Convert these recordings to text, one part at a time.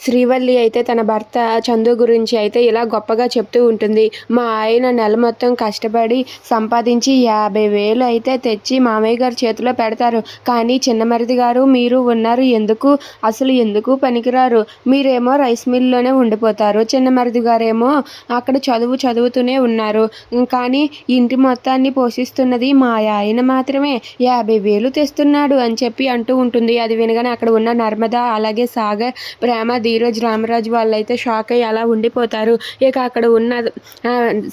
శ్రీవల్లి అయితే తన భర్త చందు గురించి అయితే ఇలా గొప్పగా చెప్తూ ఉంటుంది. మా ఆయన నెల మొత్తం కష్టపడి సంపాదించి 50,000 అయితే తెచ్చి మామయ్య గారి చేతిలో పెడతారు. కానీ చిన్న మరిది గారు మీరు ఉన్నారు ఎందుకు? అసలు ఎందుకు పనికిరారు. మీరేమో రైస్ మిల్‌లోనే ఉండిపోతారు. చిన్న మరిది గారేమో అక్కడ చదువుతూనే ఉన్నారు. కానీ ఇంటి మొత్తాన్ని పోషిస్తున్నది మా ఆయన మాత్రమే. 50,000 తెస్తున్నాడు అని చెప్పి అంటూ ఉంటుంది. అది వినగానే అక్కడ ఉన్న నర్మద, అలాగే సాగర్, ప్రేమ, ధీరజ్, రామరాజు వాళ్ళైతే షాక్ అయ్యి అలా ఉండిపోతారు. ఇక అక్కడ ఉన్న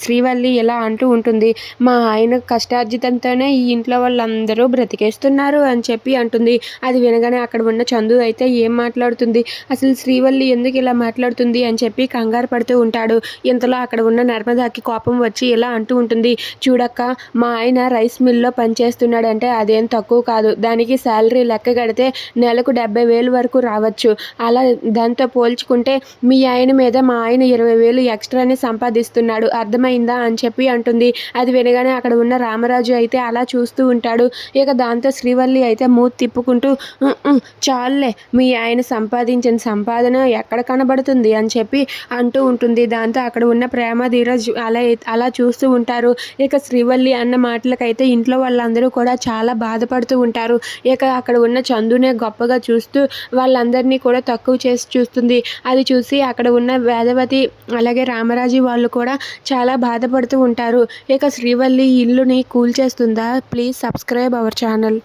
శ్రీవల్లి ఇలా అంటూ ఉంటుంది. మా ఆయన కష్టార్జితంతోనే ఈ ఇంట్లో వాళ్ళందరూ బ్రతికేస్తున్నారు అని చెప్పి అంటుంది. అది వినగానే అక్కడ ఉన్న చందు అయితే ఏం మాట్లాడుతుంది, అసలు శ్రీవల్లి ఎందుకు ఇలా మాట్లాడుతుంది అని చెప్పి కంగారు పడుతూ ఉంటాడు. ఇంతలో అక్కడ ఉన్న నర్మదాకి కోపం వచ్చి ఇలా అంటూ ఉంటుంది. చూడక్క, మా ఆయన రైస్ మిల్‌లో పనిచేస్తున్నాడంటే అదేం తక్కువ కాదు. దానికి శాలరీ లెక్క కడితే నెలకు 70,000 వరకు రావచ్చు. అలా దాంతో పోల్చుకుంటే మీ ఆయన మీద మా ఆయన 20,000 ఎక్స్ట్రానే సంపాదిస్తున్నాడు. అర్థమైందా అని చెప్పి అంటుంది. అది వినగానే అక్కడ ఉన్న రామరాజు అయితే అలా చూస్తూ ఉంటాడు. ఇక దాంతో శ్రీవల్లి అయితే మూతి తిప్పుకుంటూ చాలులే, మీ ఆయన సంపాదించిన సంపాదన ఎక్కడ కనబడుతుంది అని చెప్పి అంటూ ఉంటుంది. దాంతో అక్కడ ఉన్న ప్రేమ, ధీరజ్ అలా చూస్తూ ఉంటారు. ఇక శ్రీవల్లి అన్న మాటలకైతే ఇంట్లో వాళ్ళందరూ కూడా చాలా బాధపడుతూ ఉంటారు. ఇక అక్కడ ఉన్న చందునే గొప్పగా చూస్తూ వాళ్ళందరినీ కూడా తక్కువ చేసి చూస్తుంది. అది చూసి అక్కడ ఉన్న వేదవతి, అలాగే రామరాజు వాళ్ళు కూడా చాలా బాధపడుతూ ఉంటారు. ఇక శ్రీవల్లి ఇల్లుని కూల్చేస్తుందా? Please subscribe our channel.